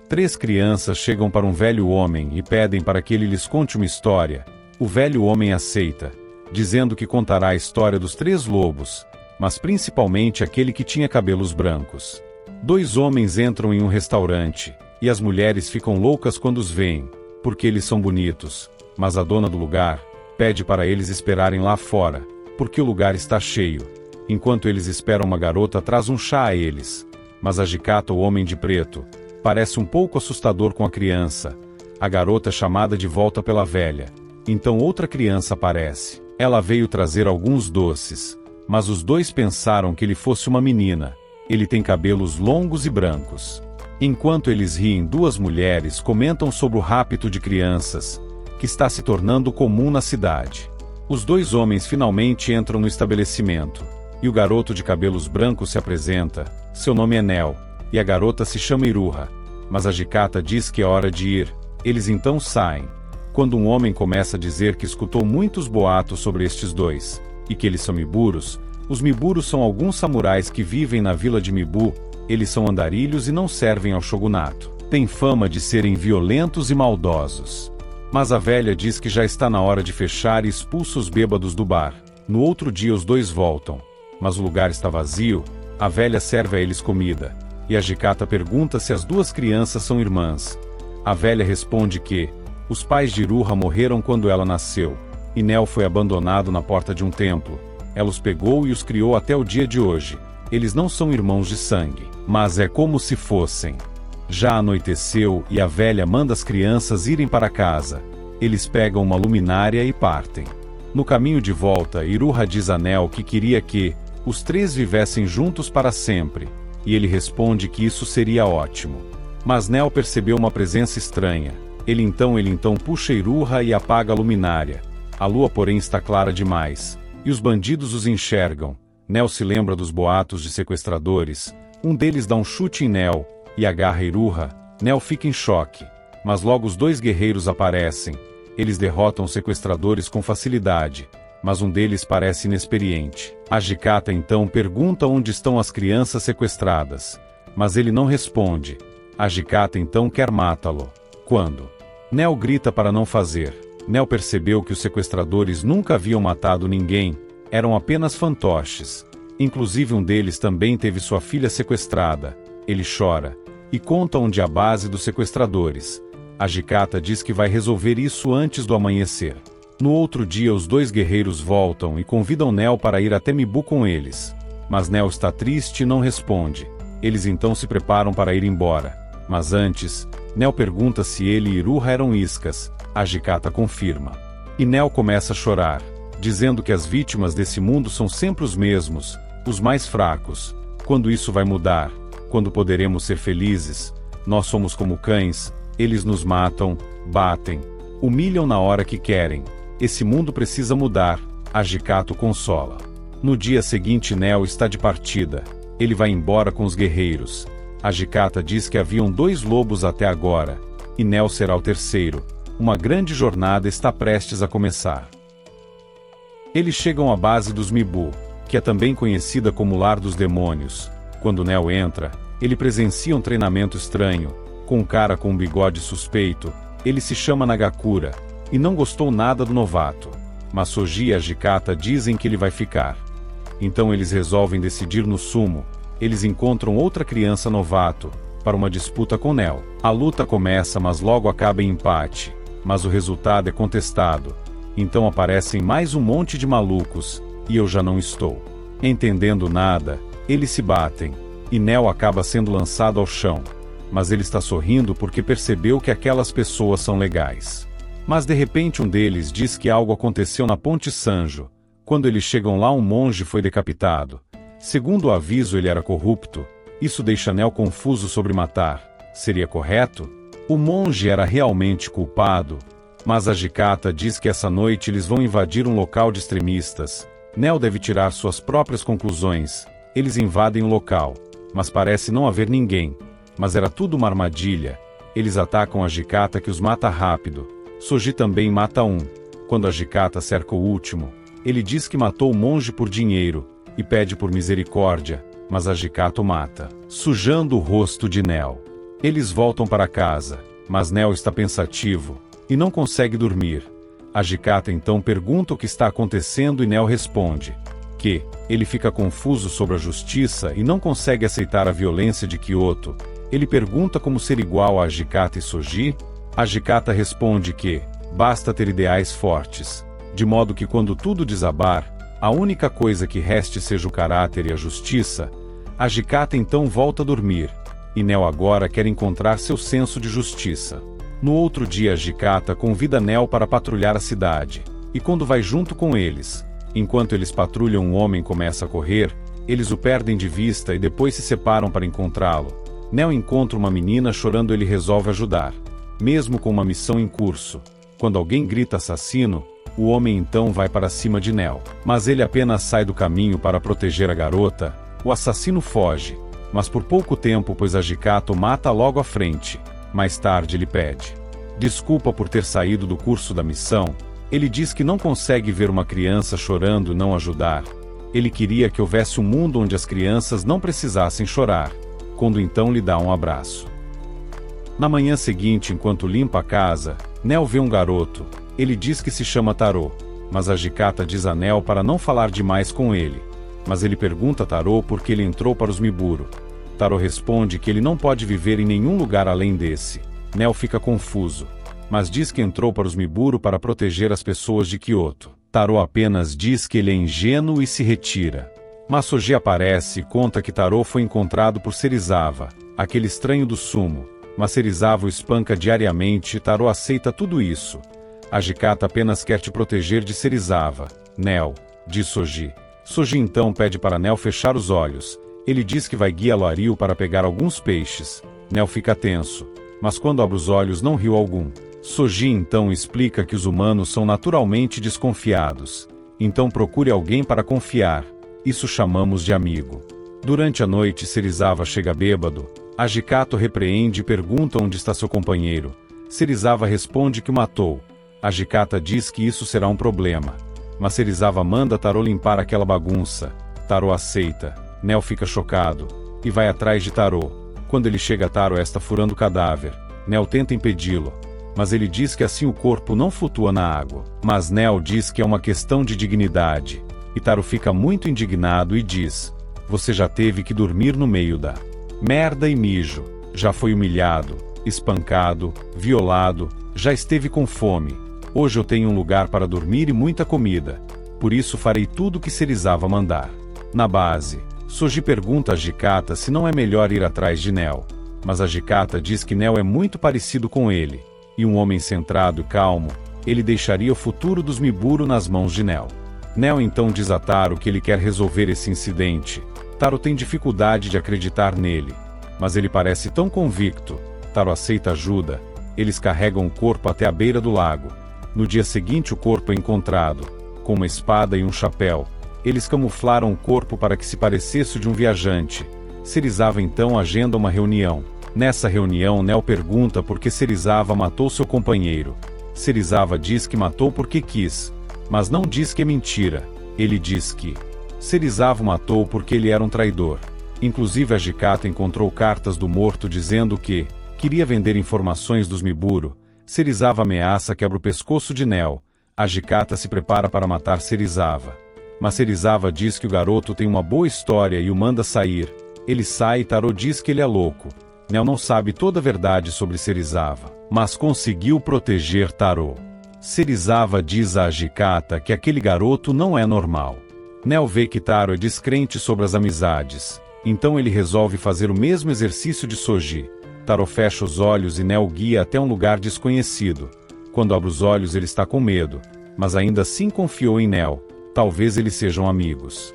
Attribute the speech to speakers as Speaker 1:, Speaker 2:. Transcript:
Speaker 1: 3 crianças chegam para um velho homem e pedem para que ele lhes conte uma história. O velho homem aceita, dizendo que contará a história dos 3 lobos, mas principalmente aquele que tinha cabelos brancos. 2 homens entram em um restaurante, e as mulheres ficam loucas quando os veem, porque eles são bonitos, mas a dona do lugar pede para eles esperarem lá fora, porque o lugar está cheio. Enquanto eles esperam, uma garota traz um chá a eles, mas agicata o homem de preto. Parece um pouco assustador com a criança. A garota é chamada de volta pela velha. Então outra criança aparece. Ela veio trazer alguns doces, mas os 2 pensaram que ele fosse uma menina. Ele tem cabelos longos e brancos. Enquanto eles riem, 2 mulheres comentam sobre o rapto de crianças, que está se tornando comum na cidade. Os 2 homens finalmente entram no estabelecimento, e o garoto de cabelos brancos se apresenta. Seu nome é Nel, e a garota se chama Iruha, mas a Jicata diz que é hora de ir. Eles então saem, quando um homem começa a dizer que escutou muitos boatos sobre estes 2, e que eles são Miburos. Os Miburos são alguns samurais que vivem na vila de Mibu. Eles são andarilhos e não servem ao shogunato. Têm fama de serem violentos e maldosos. Mas a velha diz que já está na hora de fechar e expulsa os bêbados do bar. No outro dia os 2 voltam, mas o lugar está vazio. A velha serve a eles comida, e a Jicata pergunta se as 2 crianças são irmãs. A velha responde que os pais de Iruha morreram quando ela nasceu, e Nel foi abandonado na porta de um templo. Ela os pegou e os criou até o dia de hoje. Eles não são irmãos de sangue, mas é como se fossem. Já anoiteceu e a velha manda as crianças irem para casa. Eles pegam uma luminária e partem. No caminho de volta, Iruha diz a Nel que queria que os 3 vivessem juntos para sempre, e ele responde que isso seria ótimo. Mas Nel percebeu uma presença estranha. Ele então puxa Iruha e apaga a luminária. A lua, porém, está clara demais, e os bandidos os enxergam. Nel se lembra dos boatos de sequestradores. Um deles dá um chute em Nel e agarra Iruha. Nel fica em choque, mas logo os 2 guerreiros aparecem. Eles derrotam os sequestradores com facilidade, mas um deles parece inexperiente. A Jicata então pergunta onde estão as crianças sequestradas, mas ele não responde. A Jicata então quer matá-lo. Quando Nel grita para não fazer, Nel percebeu que os sequestradores nunca haviam matado ninguém, eram apenas fantoches. Inclusive um deles também teve sua filha sequestrada. Ele chora e conta onde é a base dos sequestradores. A Jicata diz que vai resolver isso antes do amanhecer. No outro dia os 2 guerreiros voltam e convidam Nel para ir até Mibu com eles. Mas Nel está triste e não responde. Eles então se preparam para ir embora. Mas antes, Nel pergunta se ele e Iruha eram iscas. A Jicata confirma. E Nel começa a chorar, dizendo que as vítimas desse mundo são sempre os mesmos, os mais fracos. Quando isso vai mudar? Quando poderemos ser felizes? Nós somos como cães, eles nos matam, batem, humilham na hora que querem. Esse mundo precisa mudar, a Jicata o consola. No dia seguinte Nel está de partida. Ele vai embora com os guerreiros. A Jicata diz que haviam 2 lobos até agora, e Nel será o terceiro. Uma grande jornada está prestes a começar. Eles chegam à base dos Mibu, que é também conhecida como Lar dos Demônios. Quando Nel entra, ele presencia um treinamento estranho, com um cara com um bigode suspeito. Ele se chama Nagakura, e não gostou nada do novato. Mas Soji e a Jicata dizem que ele vai ficar. Então eles resolvem decidir no sumo. Eles encontram outra criança novato, para uma disputa com Nel. A luta começa, mas logo acaba em empate. Mas o resultado é contestado. Então aparecem mais um monte de malucos, e eu já não estou entendendo nada. Eles se batem, e Nel acaba sendo lançado ao chão. Mas ele está sorrindo porque percebeu que aquelas pessoas são legais. Mas de repente um deles diz que algo aconteceu na Ponte Sanjo. Quando eles chegam lá, um monge foi decapitado. Segundo o aviso, ele era corrupto. Isso deixa Nel confuso sobre matar. Seria correto? O monge era realmente culpado? Mas a Jicata diz que essa noite eles vão invadir um local de extremistas. Nel deve tirar suas próprias conclusões. Eles invadem o local, mas parece não haver ninguém. Mas era tudo uma armadilha. Eles atacam a Jicata, que os mata rápido. Soji também mata um. Quando a Jicata cerca o último, ele diz que matou o monge por dinheiro, e pede por misericórdia, mas a Jicata o mata, sujando o rosto de Nel. Eles voltam para casa, mas Neo está pensativo e não consegue dormir. A Hikata então pergunta o que está acontecendo e Neo responde que ele fica confuso sobre a justiça e não consegue aceitar a violência de Kyoto. Ele pergunta como ser igual a Hikata e Soji. A Hikata responde que basta ter ideais fortes, de modo que quando tudo desabar, a única coisa que reste seja o caráter e a justiça. A Hikata então volta a dormir, e Neo agora quer encontrar seu senso de justiça. No outro dia a Hikata convida Neo para patrulhar a cidade, e quando vai junto com eles, enquanto eles patrulham um homem começa a correr, eles o perdem de vista e depois se separam para encontrá-lo. Neo encontra uma menina chorando e ele resolve ajudar, mesmo com uma missão em curso. Quando alguém grita assassino, o homem então vai para cima de Neo, mas ele apenas sai do caminho para proteger a garota. O assassino foge, mas por pouco tempo pois a Hikata o mata logo à frente. Mais tarde ele pede desculpa por ter saído do curso da missão. Ele diz que não consegue ver uma criança chorando e não ajudar. Ele queria que houvesse um mundo onde as crianças não precisassem chorar. Quando então lhe dá um abraço. Na manhã seguinte, enquanto limpa a casa, Neo vê um garoto. Ele diz que se chama Taro, mas a Hikata diz a Neo para não falar demais com ele. Mas ele pergunta a Taro por que ele entrou para os Miburo. Taro responde que ele não pode viver em nenhum lugar além desse. Neo fica confuso, mas diz que entrou para os Miburo para proteger as pessoas de Kyoto. Taro apenas diz que ele é ingênuo e se retira. Mas Soji aparece e conta que Taro foi encontrado por Serizawa, aquele estranho do sumo. Mas Serizawa o espanca diariamente e Taro aceita tudo isso. A Hikata apenas quer te proteger de Serizawa, Neo, diz Soji. Soji então pede para Neo fechar os olhos. Ele diz que vai guiá-lo a rio para pegar alguns peixes. Neo fica tenso, mas quando abre os olhos não rio algum. Soji então explica que os humanos são naturalmente desconfiados. Então procure alguém para confiar. Isso chamamos de amigo. Durante a noite Serizawa chega bêbado. A Hikata repreende e pergunta onde está seu companheiro. Serizawa responde que o matou. A Hikata diz que isso será um problema. Mas Serizawa manda Taro limpar aquela bagunça. Taro aceita. Neo fica chocado e vai atrás de Taro. Quando ele chega, Taro está furando o cadáver. Neo tenta impedi-lo, mas ele diz que assim o corpo não flutua na água. Mas Neo diz que é uma questão de dignidade. E Taro fica muito indignado e diz: você já teve que dormir no meio da merda e mijo. Já foi humilhado, espancado, violado, já esteve com fome. Hoje eu tenho um lugar para dormir e muita comida. Por isso farei tudo o que Serizawa mandar. Na base, Soji pergunta a Hikata se não é melhor ir atrás de Neo. Mas a Hikata diz que Neo é muito parecido com ele. E um homem centrado e calmo, ele deixaria o futuro dos Miburo nas mãos de Neo. Neo então diz a Taro que ele quer resolver esse incidente. Taro tem dificuldade de acreditar nele, mas ele parece tão convicto. Taro aceita ajuda. Eles carregam o corpo até a beira do lago. No dia seguinte o corpo é encontrado, com uma espada e um chapéu. Eles camuflaram o corpo para que se parecesse de um viajante. Serizawa então agenda uma reunião. Nessa reunião Neo pergunta por que Serizawa matou seu companheiro. Serizawa diz que matou porque quis, mas não diz que é mentira. Ele diz que Serizawa matou porque ele era um traidor. Inclusive a Hikata encontrou cartas do morto dizendo que queria vender informações dos Miburo. Serizawa ameaça quebra o pescoço de Neo. A Hikata se prepara para matar Serizawa. Mas Serizawa diz que o garoto tem uma boa história e o manda sair. Ele sai e Taro diz que ele é louco. Neo não sabe toda a verdade sobre Serizawa, mas conseguiu proteger Taro. Serizawa diz a Hikata que aquele garoto não é normal. Neo vê que Taro é descrente sobre as amizades. Então ele resolve fazer o mesmo exercício de Soji. Taro fecha os olhos e Neo guia até um lugar desconhecido. Quando abre os olhos ele está com medo, mas ainda assim confiou em Neo. Talvez eles sejam amigos.